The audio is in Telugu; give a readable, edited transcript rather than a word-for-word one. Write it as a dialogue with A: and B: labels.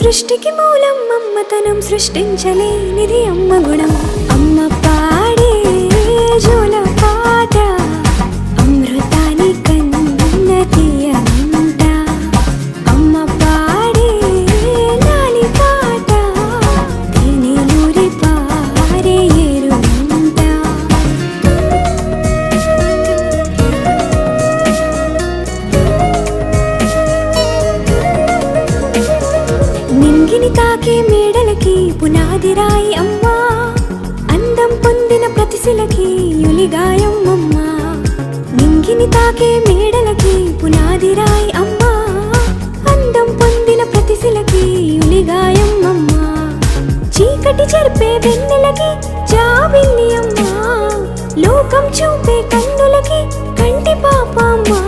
A: సృష్టికి మూలం అమ్మతనం, సృష్టించలేనిది అమ్మ గుణం. అమ్మ పాడే జోల పాట అమృతాని కన్న తీయనంట. అమ్మ పాడే లాలి పాట తేనెలూరి పారే ఏరునంట. నింగిని తాకే మేడలకి పునాది రాయి అమ్మా, అందం పొందిన ప్రతిశిలకి యులిగాయం అమ్మా. నింగిని తాకే మేడలకి పునాది రాయి అమ్మా, అందం పొందిన ప్రతిశిలకి యులిగాయం అమ్మా. చీకటి చెరిపే వెన్నెలకి జాబిల్లి అమ్మా, లోకం చూపే కన్నులకి కంటి పాప అమ్మా.